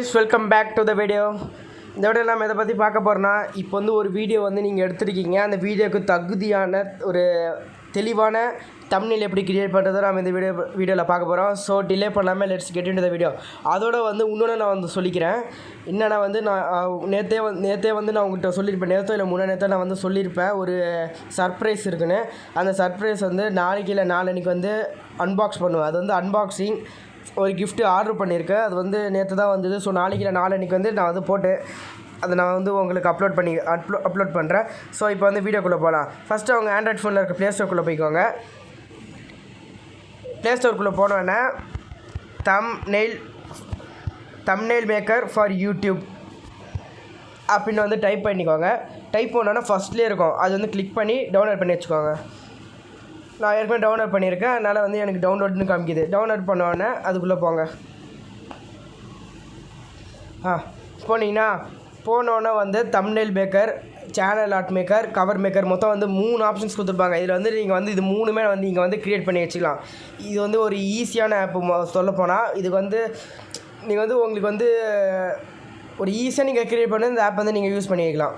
guys, welcome back to the video. இந்த வீடியோவில் நம்ம எதை பற்றி பார்க்க போகிறோன்னா, இப்போ வந்து ஒரு வீடியோ வந்து நீங்கள் எடுத்துருக்கீங்க. அந்த வீடியோக்கு தகுதியான ஒரு தெளிவான தம்ப்நெயில் எப்படி கிரியேட் பண்ணுறதை நம்ம இந்த வீடியோவில் பார்க்க போகிறோம். ஸோ டிலே பண்ணாமல் let's get into the video. அதோட வந்து இன்னொன்று நான் வந்து சொல்லிக்கிறேன். என்னென்னா வந்து நான் நேற்றே வந்து நான் உங்கள்கிட்ட சொல்லியிருப்பேன். நேற்றோ இல்லை நேற்றோ நான் வந்து சொல்லியிருப்பேன் ஒரு சர்ப்ரைஸ் இருக்குன்னு. அந்த சர்ப்ரைஸ் வந்து நாளைக்கு இல்லை நாளன்னைக்கு வந்து அன்பாக்ஸ் பண்ணுவேன். அது வந்து அன்பாக்சிங் ஒரு கிஃப்ட்டு ஆர்டர் பண்ணியிருக்கேன். அது வந்து நேற்று தான் வந்தது. ஸோ நாளைக்கு இல்லை நாளன்னைக்கு வந்து நான் வந்து போட்டு அதை நான் வந்து உங்களுக்கு அப்லோட் பண்ணுறேன். ஸோ இப்போ வந்து வீடியோக்குள்ளே போகலாம். ஃபஸ்ட்டு அவங்க ஆண்ட்ராய்ட் ஃபோனில் இருக்க ப்ளே ஸ்டோருக்குள்ளே போய்க்கோங்க. ப்ளே ஸ்டோருக்குள்ளே போனோன்னே தம்ப்நெயில் மேக்கர் ஃபார் யூடியூப் அப்படின்னு வந்து டைப் பண்ணிக்கோங்க. டைப் பண்ணோன்னா ஃபஸ்ட்லேயே இருக்கும். அது வந்து கிளிக் பண்ணி டவுன்லோட் பண்ணி வச்சுக்கோங்க. நான் ஏற்கனவே டவுன்லோட் பண்ணியிருக்கேன். அதனால் வந்து எனக்கு டவுன்லோட்னு காமிக்குது. டவுன்லோட் பண்ணோடனே அதுக்குள்ளே போங்க. போனோன்னே வந்து thumbnail maker, channel art maker, cover maker மொத்தம் வந்து 3 ஆப்ஷன்ஸ் கொடுத்துருப்பாங்க. இதில் வந்து நீங்கள் வந்து இது 3மே வந்து நீங்கள் வந்து க்ரியேட் பண்ணி வச்சுக்கலாம். இது வந்து ஒரு ஈஸியான ஆப்பு. சொல்லப்போனால் இதுக்கு வந்து நீங்கள் வந்து உங்களுக்கு வந்து ஒரு ஈஸியாக நீங்கள் க்ரியேட் பண்ணி இந்த ஆப் வந்து நீங்கள் யூஸ் பண்ணிக்கலாம்.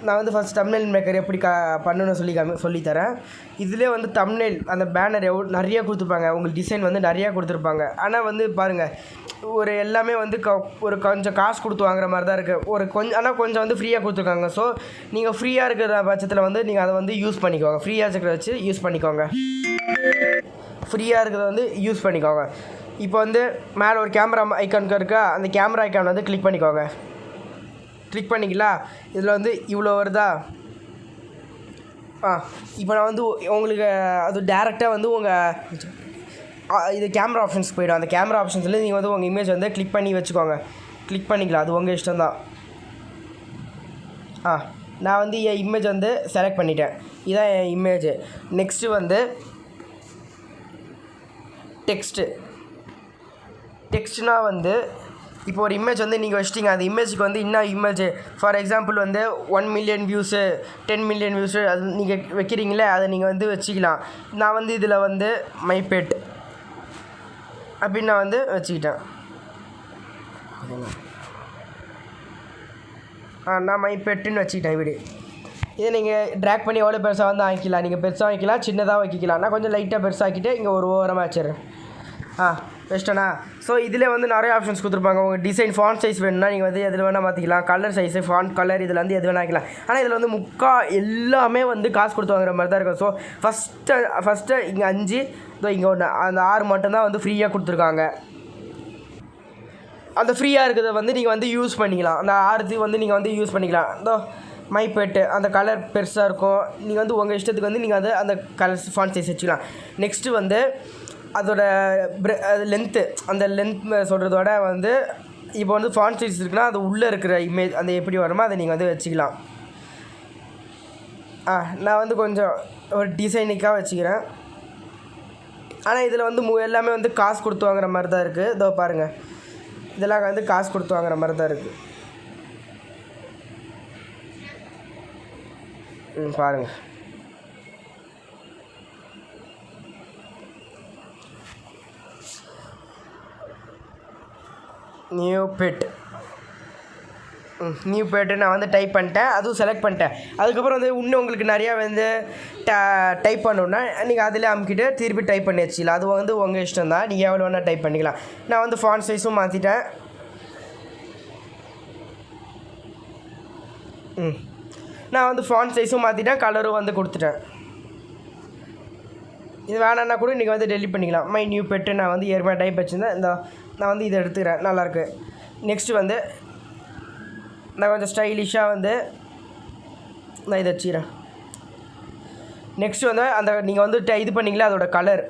நான் வந்து ஃபஸ்ட் தம்ப்நெயில் மேக்கர் எப்படி பண்ணணும்னு சொல்லித்தரேன். இதிலே வந்து தம்ப்நெயில் அந்த பேனர் நிறையா கொடுத்துருப்பாங்க. உங்களுக்கு டிசைன் வந்து நிறையா கொடுத்துருப்பாங்க. ஆனால் வந்து பாருங்கள், ஒரு எல்லாமே வந்து ஒரு கொஞ்சம் காசு கொடுத்து வாங்குற மாதிரி தான் இருக்குது. ஆனால் கொஞ்சம் வந்து ஃப்ரீயாக கொடுத்துருக்காங்க. ஸோ நீங்கள் ஃப்ரீயாக இருக்கிற பட்சத்தில் வந்து நீங்கள் அதை வந்து யூஸ் பண்ணிக்கோங்க. ஃப்ரீயாக இருக்கிறத வச்சு யூஸ் பண்ணிக்கோங்க. ஃப்ரீயாக இருக்கிறத வந்து யூஸ் பண்ணிக்கோங்க. இப்போ வந்து மேலே ஒரு கேமரா ஐக்கானுக்கு இருக்கா, அந்த கேமரா ஐக்கான் வந்து கிளிக் பண்ணிக்கோங்க. கிளிக் பண்ணிக்கலாம். இதில் வந்து இவ்வளோ வருதா? இப்போ நான் வந்து உங்களுக்கு அது டேரெக்டாக வந்து இது கேமரா ஆப்ஷன்ஸ் போய்டும். அந்த கேமரா ஆப்ஷன்ஸில் நீங்கள் வந்து உங்கள் இமேஜ் வந்து கிளிக் பண்ணி வச்சுக்கோங்க. கிளிக் பண்ணிக்கலாம். அது உங்கள் இஷ்டம் தான். நான் வந்து என் இமேஜ் வந்து செலக்ட் பண்ணிட்டேன். இதுதான் என் இமேஜ். நெக்ஸ்ட்டு வந்து டெக்ஸ்ட்னால் வந்து இப்போ ஒரு இமேஜ் வந்து நீங்கள் வச்சிட்டிங்க. அந்த இமேஜுக்கு வந்து இன்னும் இமேஜ் ஃபார் எக்ஸாம்பிள் வந்து 1 மில்லியன் வியூஸு, 10 மில்லியன் வியூஸு அது நீங்கள் வைக்கிறீங்களே, அதை நீங்கள் வந்து வச்சுக்கலாம். நான் வந்து இதில் வந்து மை பெட் அப்படின்னு நான் வந்து வச்சுக்கிட்டேன். நான் மை பெட்டுன்னு வச்சுக்கிட்டேன் இப்படி. இதை நீங்கள் ட்ராக் பண்ணி எவ்வளோ பெருசாக வந்து ஆக்கிக்கலாம். நீங்கள் பெருசாக வைக்கலாம், சின்னதாக வைக்கலாம். நான் கொஞ்சம் லைட்டாக பெருசாக்கிட்டு இங்கே ஒரு ஓரமாக வச்சிடுறேன். பெஸ்ட்டண்ணா. ஸோ இதில் வந்து நிறைய ஆப்ஷன்ஸ் கொடுத்துருப்பாங்க. உங்கள் டிசைன் ஃபாண்ட் சைஸ் வேணும்னா நீங்கள் வந்து எதில் வேணால் மாற்றிக்கலாம். கலர் சைஸு, ஃபாண்ட் கலர் இதில் வந்து எது வேணா ஆக்கிக்கலாம். ஆனால் இதில் வந்து எல்லாமே வந்து காசு கொடுத்து வாங்குற மாதிரி தான் இருக்கும். ஸோ ஃபஸ்ட்டு இங்கே 5, இங்கே ஒன்று, அந்த 6 மட்டும்தான் வந்து ஃப்ரீயாக கொடுத்துருக்காங்க. அந்த ஃப்ரீயாக இருக்கிறத வந்து நீங்கள் வந்து யூஸ் பண்ணிக்கலாம். அந்த 6 வந்து நீங்கள் வந்து யூஸ் பண்ணிக்கலாம். மை பெட்டு அந்த கலர் பெருசாக இருக்கும். நீங்கள் வந்து உங்கள் இஷ்டத்துக்கு வந்து நீங்கள் அந்த கலர் ஃபாண்ட் சைஸ் வச்சுக்கலாம். நெக்ஸ்ட்டு வந்து அதோட லென்த்து, அந்த லென்த் சொல்கிறதோட வந்து இப்போ வந்து ஃபாண்ட் சைஸ் இருக்குன்னா அது உள்ளே இருக்கிற இமேஜ் அந்த எப்படி வருமோ அதை நீங்கள் வந்து வச்சுக்கலாம். நான் வந்து கொஞ்சம் ஒரு டிசைனிக்காக வச்சுக்கிறேன். ஆனால் இதில் வந்து எல்லாமே வந்து காசு கொடுத்து வாங்குற மாதிரி தான் இருக்குது. இதோ பாருங்கள், இதெல்லாம் வந்து காசு கொடுத்து வாங்குற மாதிரி தான் இருக்குது. பாருங்கள். நியூ பெட்டு நான் வந்து டைப் பண்ணிட்டேன். அதுவும் செலக்ட் பண்ணிட்டேன். அதுக்கப்புறம் வந்து இன்னும் உங்களுக்கு நிறையா வந்து டைப் பண்ணணுன்னா நீங்கள் அதில் அமுக்கிட்டு திருப்பி டைப் பண்ணி வச்சுக்கலாம். அது வந்து உங்கள் இஷ்டம் தான். நீங்கள் எவ்வளோ வேணால் டைப் பண்ணிக்கலாம். நான் வந்து ஃபாண்ட் சைஸும் மாற்றிட்டேன். நான் வந்து ஃபாண்ட் சைஸும் மாற்றிட்டேன், கலரும் வந்து கொடுத்துட்டேன். இது வேணான்னா கூட நீங்கள் வந்து டெலிட் பண்ணிக்கலாம். மை நியூ பெட்டு நான் வந்து ஏற்கனவே டைப் வச்சுருந்தேன். நான் வந்து இதை எடுத்துக்கிறேன். நல்லாயிருக்கு. நெக்ஸ்ட்டு வந்து நான் கொஞ்சம் ஸ்டைலிஷாக வந்து நான் இதை வச்சுக்கிறேன். நெக்ஸ்ட்டு வந்து அந்த நீங்கள் வந்து இது பண்ணிங்களா அதோட கலர்,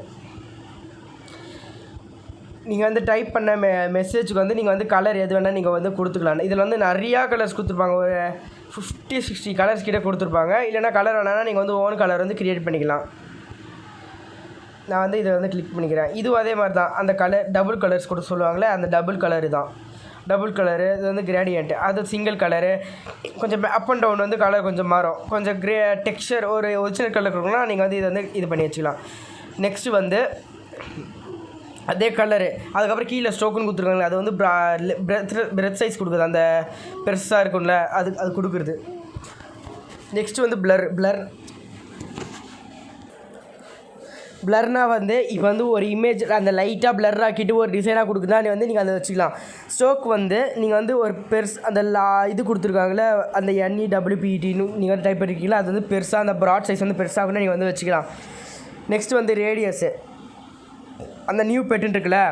நீங்கள் வந்து டைப் பண்ண மெசேஜுக்கு வந்து நீங்கள் வந்து கலர் எது வேணால் நீங்கள் வந்து கொடுத்துக்கலாம். இதில் வந்து நிறையா கலர்ஸ் கொடுத்துருப்பாங்க. ஒரு 50-60 கலர்ஸ் கிட்டே கொடுத்துருப்பாங்க. இல்லைனா கலர் வேணான்னா நீங்கள் வந்து ஓன் கலர் வந்து க்ரியேட் பண்ணிக்கலாம். நான் வந்து இதை வந்து கிளிக் பண்ணிக்கிறேன். இதுவும் அதே மாதிரி தான். அந்த கலர் டபுள் கலர்ஸ் கூட சொல்லுவாங்களே, அந்த டபுள் கலரு தான். டபுள் கலரு இது வந்து கிரேடியன்ட். அது சிங்கிள் கலரு. கொஞ்சம் அப் அண்ட் டவுன் வந்து கலர் கொஞ்சம் மாறும். கொஞ்சம் டெக்ஸ்சர் ஒரு ஒரிஜினல் கலர் இருக்குன்னா நீங்கள் வந்து இதை வந்து இது பண்ணி வச்சுக்கலாம். நெக்ஸ்ட்டு வந்து அதே கலரு. அதுக்கப்புறம் கீழே ஸ்ட்ரோக்குன்னு கொடுத்துருக்காங்க, அது வந்து பிரெத் சைஸ் கொடுக்குது, அந்த பெருசாக இருக்கும்ல அது கொடுக்குறது. நெக்ஸ்ட் வந்து பிளர்னால் வந்து இப்போ வந்து ஒரு இமேஜ் அந்த லைட்டாக பிளர் ஆக்கிட்டு ஒரு டிசைனாக கொடுக்குதா வந்து நீங்கள் அதை வச்சுக்கலாம். ஸ்ட்ரோக் வந்து நீங்கள் வந்து ஒரு அந்த இது கொடுத்துருக்காங்களே அந்த NEWPETன்னு நீங்கள் வந்து டைப் பண்ணிருக்கீங்களா, அது வந்து பெருசாக அந்த ப்ராட் சைஸ் வந்து பெருசாக நீங்கள் வந்து வச்சுக்கலாம். நெக்ஸ்ட் வந்து ரேடியஸு, அந்த நியூ பெட்டுன்னு இருக்குல்ல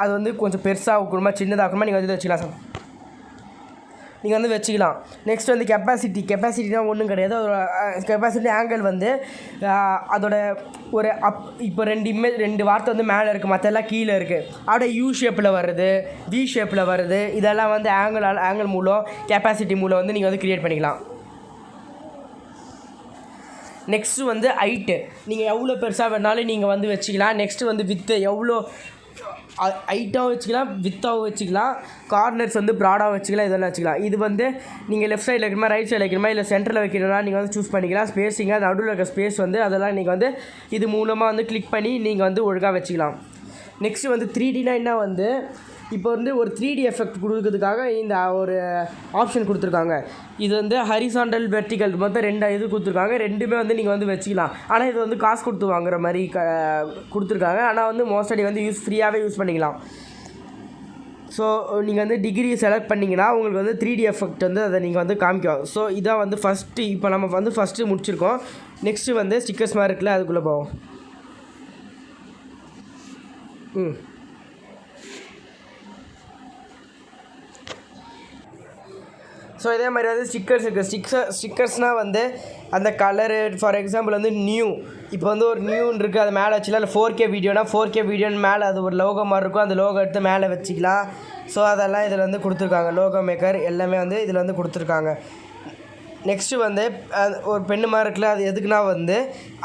அது வந்து கொஞ்சம் பெருசாக இருக்கணுமா சின்னதாகணுமா நீங்கள் வந்து வச்சுக்கலாம் நீங்கள் வந்து வச்சுக்கலாம். நெக்ஸ்ட் வந்து கெப்பாசிட்டினா ஒன்றும் கிடையாது. அதோட கெப்பாசிட்டி ஆங்கிள் வந்து அதோட ஒரு இப்போ 2 வார்த்தை வந்து மேலே இருக்குது, மற்றெல்லாம் கீழே இருக்குது. அப்படியே U ஷேப்பில் வருது, V ஷேப்பில் வருது. இதெல்லாம் வந்து ஆங்கிள் மூலம் கெப்பாசிட்டி மூலம் வந்து நீங்கள் வந்து க்ரியேட் பண்ணிக்கலாம். நெக்ஸ்ட்டு வந்து ஹைட்டு, நீங்கள் எவ்வளோ பெருசாக வேணாலும் நீங்கள் வந்து வச்சுக்கலாம். நெக்ஸ்ட்டு வந்து வித்து, எவ்வளோ ஹைட்டாகவும் வச்சுக்கலாம், வித்தாகவும் வச்சுக்கலாம். கார்னர்ஸ் வந்து ப்ராடாக வச்சுக்கலாம், இதெல்லாம் வச்சுக்கலாம். இது வந்து நீங்கள் லெஃப்ட் சைடில் வைக்கணுமா ரைட் சைடில் வைக்கணுமா இல்லை சென்டரில் வைக்கணும்னா நீங்கள் வந்து சூஸ் பண்ணிக்கலாம். ஸ்பேஸிங்காக நடுவில் இருக்க ஸ்பேஸ் வந்து அதெல்லாம் நீங்கள் வந்து இது மூலமாக வந்து கிளிக் பண்ணி நீங்கள் வந்து ஒழுங்காக வச்சுக்கலாம். நெக்ஸ்ட்டு வந்து 3Dனா என்ன வந்து இப்போ வந்து ஒரு 3D எஃபெக்ட் கொடுக்கறதுக்காக இந்த ஒரு ஆப்ஷன் கொடுத்துருக்காங்க. இது வந்து ஹரிசாண்டல் வெர்டிகல் மொத்தம் 2 இது கொடுத்துருக்காங்க. ரெண்டுமே வந்து நீங்கள் வந்து வச்சுக்கலாம். ஆனால் இது வந்து காசு கொடுத்து வாங்குற மாதிரி கொடுத்துருக்காங்க. ஆனால் வந்து மோஸ்ட்லி வந்து ஃப்ரீயாகவே யூஸ் பண்ணிக்கலாம். ஸோ நீங்கள் வந்து டிகிரி செலக்ட் பண்ணிங்கன்னா உங்களுக்கு வந்து 3D எஃபெக்ட் வந்து அதை நீங்கள் வந்து காமிக்கும். ஸோ இதான் வந்து ஃபஸ்ட்டு, இப்போ நம்ம வந்து ஃபஸ்ட்டு முடிச்சிருக்கோம். நெக்ஸ்ட்டு வந்து ஸ்டிக்கர்ஸ் மாதிரி இருக்குல்ல அதுக்குள்ளே போவோம். ஸோ இதே மாதிரி வந்து ஸ்டிக்கர்ஸ் இருக்குது. ஸ்டிக்கர்ஸ்னால் வந்து அந்த கலரு, ஃபார் எக்ஸாம்பிள் வந்து நியூ, இப்போ வந்து ஒரு நியூன்னு இருக்குது, அது மேலே வச்சுக்கலாம். இல்லை 4K வீடியோனா 4K வீடியோன்னு மேலே அது ஒரு லோகோ மாதிரி இருக்கும், அந்த லோகோ எடுத்து மேலே வச்சுக்கலாம். ஸோ அதெல்லாம் இதில் வந்து கொடுத்துருக்காங்க. லோகோ மேக்கர் எல்லாமே வந்து இதில் வந்து கொடுத்துருக்காங்க. நெக்ஸ்ட்டு வந்து ஒரு பெண்ணு மாதிரி இருக்குல்ல, அது எதுக்குன்னா வந்து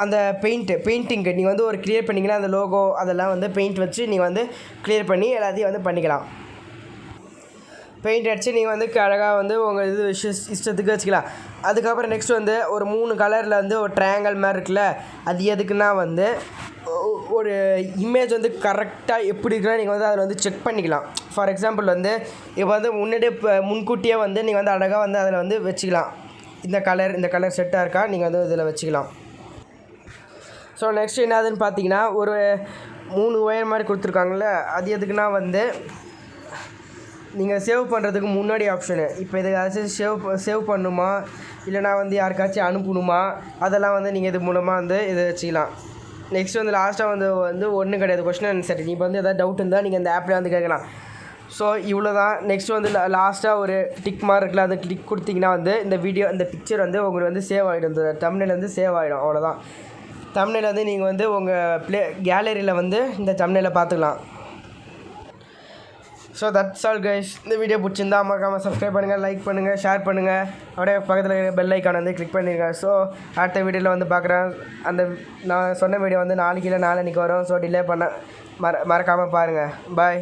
அந்த பெயிண்டிங்கு நீங்கள் வந்து ஒரு க்ரியேட் பண்ணிங்கன்னா அந்த லோகோ அதெல்லாம் வந்து பெயிண்ட் வச்சு நீங்கள் வந்து க்ளியர் பண்ணி எல்லாத்தையும் வந்து பண்ணிக்கலாம். பெயிண்ட் அடித்து நீங்கள் வந்து அழகாக வந்து உங்கள் இது இஷ்டத்துக்கு வச்சுக்கலாம். அதுக்கப்புறம் நெக்ஸ்ட் வந்து ஒரு 3 கலரில் வந்து ஒரு ட்ரையாங்கல் மாதிரி இருக்குல்ல, அது எதுக்குன்னா வந்து ஒரு இமேஜ் வந்து கரெக்டாக எப்படி இருக்குன்னா நீங்கள் வந்து அதில் வந்து செக் பண்ணிக்கலாம். ஃபார் எக்ஸாம்பிள் வந்து இப்போ வந்து முன்கூட்டியே வந்து நீங்கள் வந்து அழகாக வந்து அதில் வந்து வச்சுக்கலாம். இந்த கலர் செட்டாக இருக்கா நீங்கள் வந்து இதில் வச்சுக்கலாம். ஸோ நெக்ஸ்ட் என்னதுன்னு பார்த்தீங்கன்னா ஒரு 3 ஒயர் மாதிரி கொடுத்துருக்காங்கள்ல, அது எதுக்குன்னா வந்து நீங்கள் சேவ் பண்ணுறதுக்கு முன்னாடி ஆப்ஷனு. இப்போ இதை ஏதாச்சும் சேவ் பண்ணணுமா இல்லைனா வந்து யாருக்காச்சும் அனுப்பணுமா அதெல்லாம் வந்து நீங்கள் இது மூலமாக வந்து இதை வச்சுக்கலாம். நெக்ஸ்ட் வந்து லாஸ்ட்டாக வந்து ஒன்றும் கிடையாது, கொஸ்டின் ஆன்சர். இப்போ வந்து எதாவது டவுட் இருந்தால் நீங்கள் இந்த ஆப்பில் வந்து கேட்கலாம். ஸோ இவ்வளோ தான். நெக்ஸ்ட் வந்து லாஸ்ட்டாக ஒரு டிக் மாதிரி இருக்குல்ல, அதை கிளிக் கொடுத்தீங்கன்னா வந்து இந்த பிக்சர் வந்து உங்களுக்கு வந்து சேவ் ஆகிடும், இந்த தம்ப்நெயில் வந்து சேவ் ஆகிடும். அவ்வளோதான். தம்ப்நெயில் வந்து நீங்கள் வந்து உங்கள் கேலரியில் வந்து இந்த தம்ப்நெயிலை பார்த்துக்கலாம். So that's all guys. இந்த வீடியோ பிடிச்சிருந்தா மறக்காமல் சப்ஸ்கிரைப் பண்ணுங்கள், லைக் பண்ணுங்கள், ஷேர் பண்ணுங்கள். அப்படியே பக்கத்தில் இருக்கிற பெல் ஐக்கான் வந்து கிளிக் பண்ணிடுங்க. ஸோ அடுத்த வீடியோவில் வந்து பார்க்குறேன். அந்த நான் சொன்ன வீடியோ வந்து நாளைக்கு இல்லை நாளைக்கு வரும். ஸோ டிலே பண்ண மறக்காமல் பாருங்கள். பாய்.